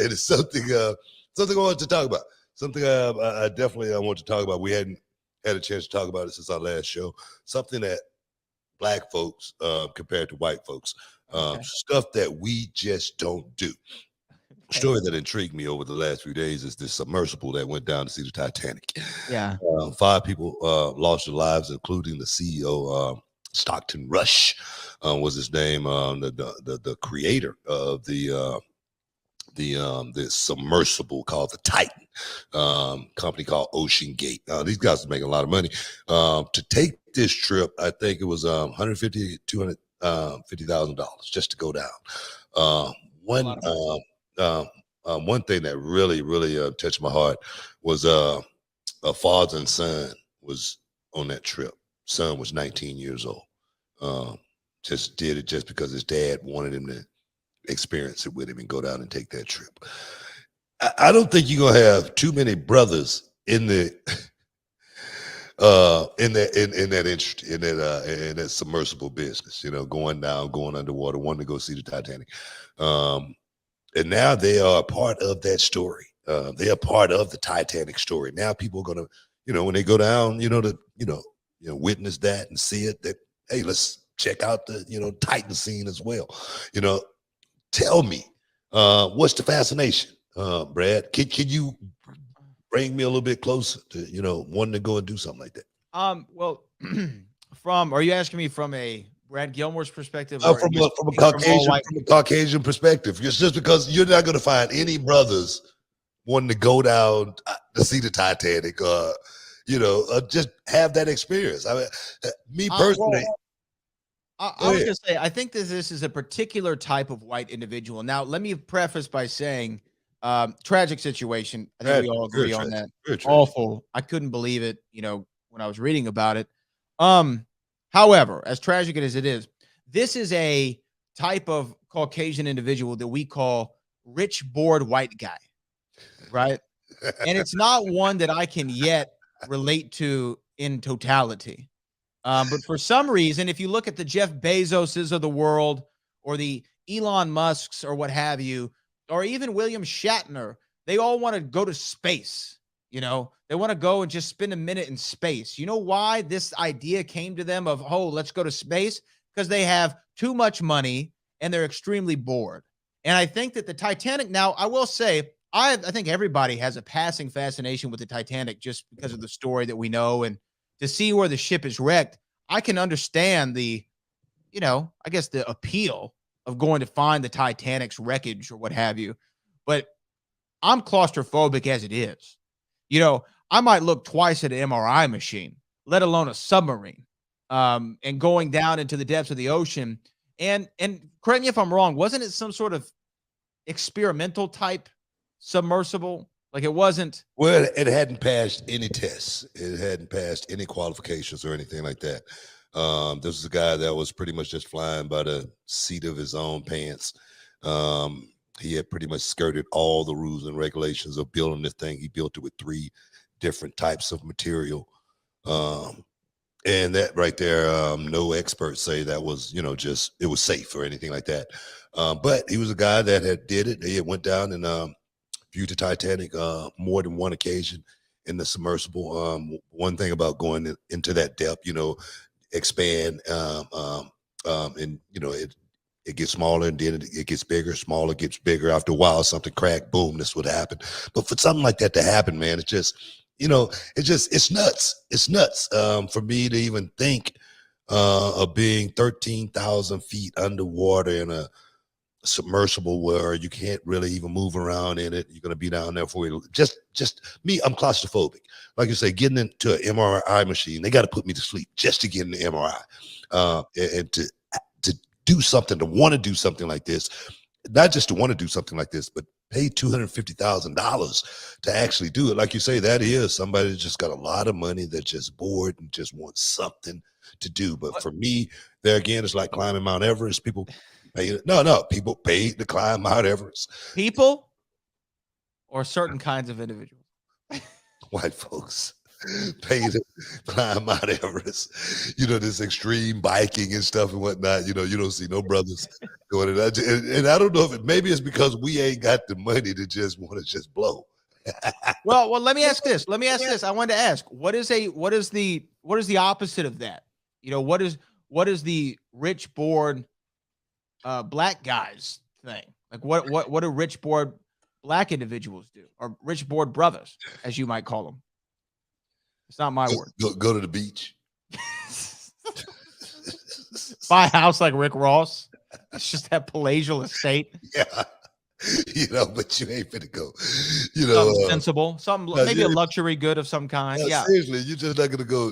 And it's something I want to talk about. Something I definitely want to talk about. We hadn't had a chance to talk about it since our last show. Something that black folks compared to white folks, stuff that we just don't do. Story that intrigued me over the last few days is this submersible that went down to see the Titanic. Yeah. 5 people lost their lives, including the CEO, Stockton Rush was his name, the creator of the submersible called the Titan, company called Ocean Gate. These guys are making a lot of money. To take this trip, I think it was $250,000 just to go down. One thing that really touched my heart was a father and son was on that trip. Son was 19 years old. Just did it just because his dad wanted him to experience it with him and go down and take that trip. I don't think you're gonna have too many brothers in the in that submersible business, going down, going underwater, wanting to go see the Titanic. And now they are a part of that story. They are part of the Titanic story. Now people are gonna, when they go down, to witness that and see it, that hey, let's check out the Titan scene as well. Tell me, what's the fascination, Brad? Can you bring me a little bit closer to wanting to go and do something like that? Well, are you asking me from a Brad Gilmore's perspective, or from a Caucasian perspective? Just because you're not going to find any brothers wanting to go down to see the Titanic, just have that experience. I mean, me personally. I was going to say, I think that this is a particular type of white individual. Now, let me preface by saying, tragic situation. I think we all agree on that. Awful. I couldn't believe it, when I was reading about it. However, as tragic as it is, this is a type of Caucasian individual that we call rich, bored white guy, right? And it's not one that I can yet relate to in totality. But for some reason, if you look at the Jeff Bezoses of the world or the Elon Musks or what have you, or even William Shatner, they all want to go to space. They want to go and just spend a minute in space. You know why this idea came to them of, oh, let's go to space? Because they have too much money and they're extremely bored. And I think that the Titanic, now I will say, I think everybody has a passing fascination with the Titanic just because of the story that we know, and to see where the ship is wrecked. I can understand the appeal of going to find the Titanic's wreckage or what have you. But I'm claustrophobic as it is. I might look twice at an MRI machine, let alone a submarine, and going down into the depths of the ocean. And correct me if I'm wrong, wasn't it some sort of experimental type submersible? Like it wasn't. Well, it hadn't passed any tests. It hadn't passed any qualifications or anything like that. This was a guy that was pretty much just flying by the seat of his own pants. He had pretty much skirted all the rules and regulations of building this thing. He built it with 3 different types of material. And that right there, no experts say that was, just, it was safe or anything like that. But he was a guy that did it. He had went down and viewed the Titanic more than one occasion in the submersible. One thing about going into that depth, expand, and it gets smaller and then it gets bigger, smaller, gets bigger. After a while, something cracked, boom, this would happen. But for something like that to happen, man, it's just, it's nuts. It's nuts for me to even think of being 13,000 feet underwater in a submersible where you can't really even move around in it. You're going to be down there for just me. I'm claustrophobic. Like you say, getting into an MRI machine, they got to put me to sleep just to get in the MRI and to do something, to want to do something like this, not just to want to do something like this, but pay $250,000 to actually do it. Like you say, that is somebody that just got a lot of money, that's just bored and just wants something to do. But for me, there again, it's like climbing Mount Everest. People pay. People pay to climb Mount Everest. People or certain kinds of individuals? White folks. pay to climb Mount Everest, this extreme biking and stuff and whatnot. You don't see no brothers doing it. And I don't know if maybe it's because we ain't got the money to just want to just blow. Well, let me ask this. I wanted to ask, what is the opposite of that? What is the rich bored black guys thing? Like what do rich bored black individuals do, or rich bored brothers, as you might call them? It's not my word. Go to the beach. Buy a house like Rick Ross. It's just that palatial estate. Yeah. But you ain't finna go. Something sensible, maybe a luxury good of some kind. Yeah, seriously, you're just not gonna go.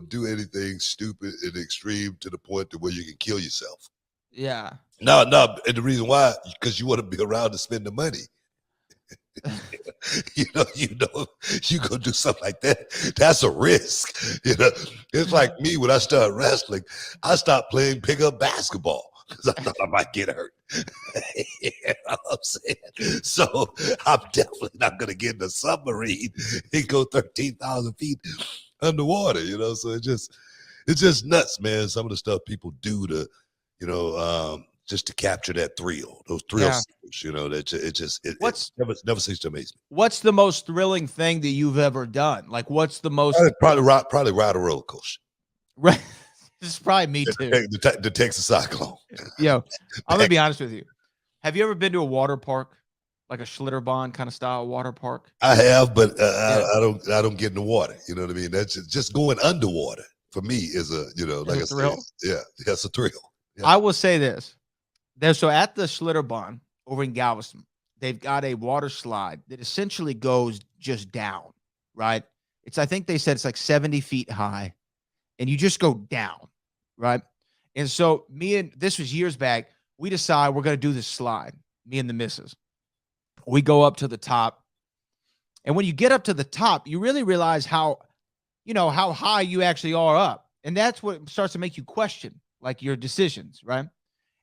Do anything stupid and extreme to the point to where you can kill yourself. Yeah. No, and the reason why, because you want to be around to spend the money. You go do something like that. That's a risk. It's like me when I started wrestling. I stopped playing pickup basketball because I thought I might get hurt. You know what I'm saying? So I'm definitely not going to get in a submarine and go 13,000 feet underwater. So it's just nuts, man. Some of the stuff people do to, just to capture that thrill, those thrill seekers, that never ceases to amaze me. What's the most thrilling thing that you've ever done? Like, what's the most probably ride a roller coaster. Right. This is probably me too. The Texas Cyclone. I'm gonna be honest with you. Have you ever been to a water park, like a Schlitterbahn kind of style water park? I have, but I don't get in the water. You know what I mean? That's just going underwater for me is like a thrill. That's a thrill. Yeah. I will say this. So at the Schlitterbahn over in Galveston, they've got a water slide that essentially goes just down, right? I think they said it's like 70 feet high, and you just go down, right? And so this was years back, we decide we're going to do this slide, me and the missus. We go up to the top, and when you get up to the top, you really realize how high you actually are up. And that's what starts to make you question, like, your decisions, right?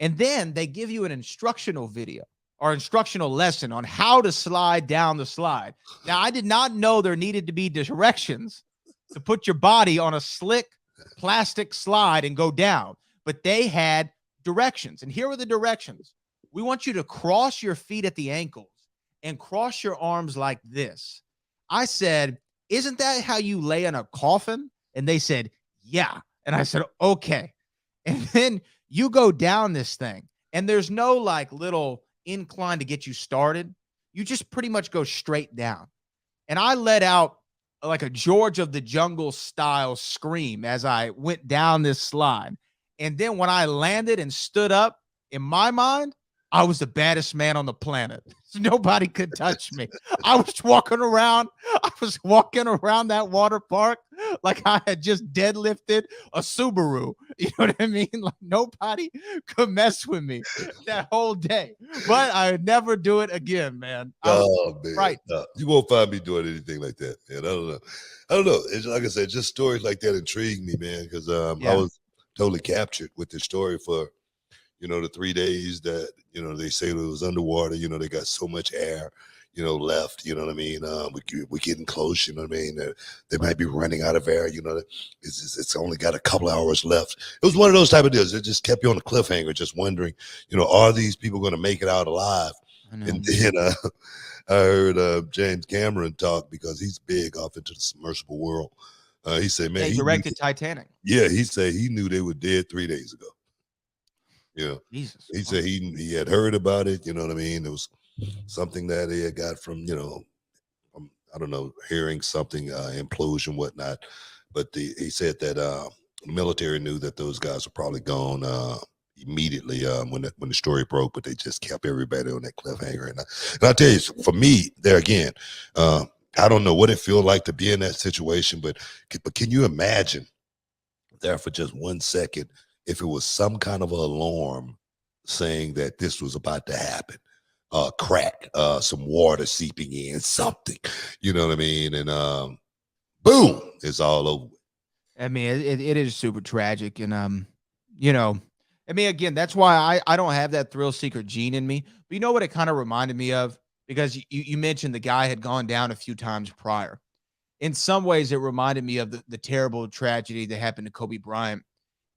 And then they give you an instructional video or instructional lesson on how to slide down the slide. Now, I did not know there needed to be directions to put your body on a slick plastic slide and go down, but they had directions. And here were the directions. We want you to cross your feet at the ankles and cross your arms like this. I said, isn't that how you lay in a coffin? And they said, yeah. And I said, okay. And then you go down this thing, and there's no like little incline to get you started. You just pretty much go straight down. And I let out like a George of the Jungle style scream as I went down this slide. And then when I landed and stood up, in my mind, I was the baddest man on the planet. Nobody could touch me. I was walking around that water park like I had just deadlifted a Subaru. You know what I mean? Like, nobody could mess with me that whole day. But I would never do it again, man. Man. Right. No, you won't find me doing anything like that, man. I don't know. It's like I said, just stories like that intrigue me, man, because I was totally captured with the story for the 3 days that, they say it was underwater, they got so much air, left, you know what I mean? We're getting close, you know what I mean? They might be running out of air, it's only got a couple hours left. It was one of those type of deals. It just kept you on a cliffhanger, just wondering, are these people going to make it out alive? And then I heard James Cameron talk, because he's big off into the submersible world. He said, man, he directed Titanic. Yeah, he said he knew they were dead 3 days ago. Yeah, Jesus. He said he had heard about it. You know what I mean? It was something that he had got from I don't know, hearing something, implosion, whatnot. But he said that the military knew that those guys were probably gone immediately when the story broke, but they just kept everybody on that cliffhanger. And I tell you, for me, there again, I don't know what it feels like to be in that situation, but can you imagine there for just 1 second? If it was some kind of alarm saying that this was about to happen, crack, some water seeping in, something, you know what I mean? And boom, it's all over. I mean, it is super tragic. And, I mean, again, that's why I don't have that thrill seeker gene in me. But you know what it kind of reminded me of? Because you mentioned the guy had gone down a few times prior. in some ways, it reminded me of the terrible tragedy that happened to Kobe Bryant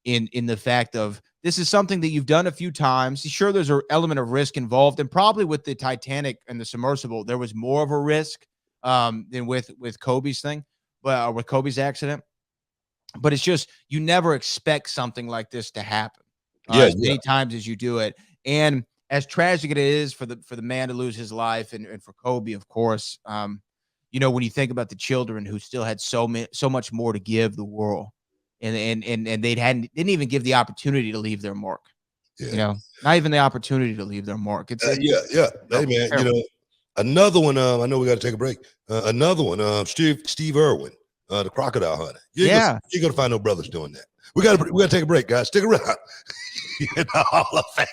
in the fact of this is something that you've done a few times. Sure, there's an element of risk involved, and probably with the Titanic and the submersible, there was more of a risk than with Kobe's thing, but with Kobe's accident. But it's just you never expect something like this to happen as many times as you do it, and as tragic it is for the man to lose his life, and for Kobe, of course. You know, when you think about the children who still had so much more to give the world, and they didn't even give the opportunity to leave their mark. You know, not even the opportunity to leave their mark. It's yeah. Hey man, terrible. You know, another one. I know we got to take a break. Another one. Steve Irwin, the crocodile hunter. You ain't gonna find no brothers doing that. We gotta take a break, guys. Stick around. In the Hall of Fame.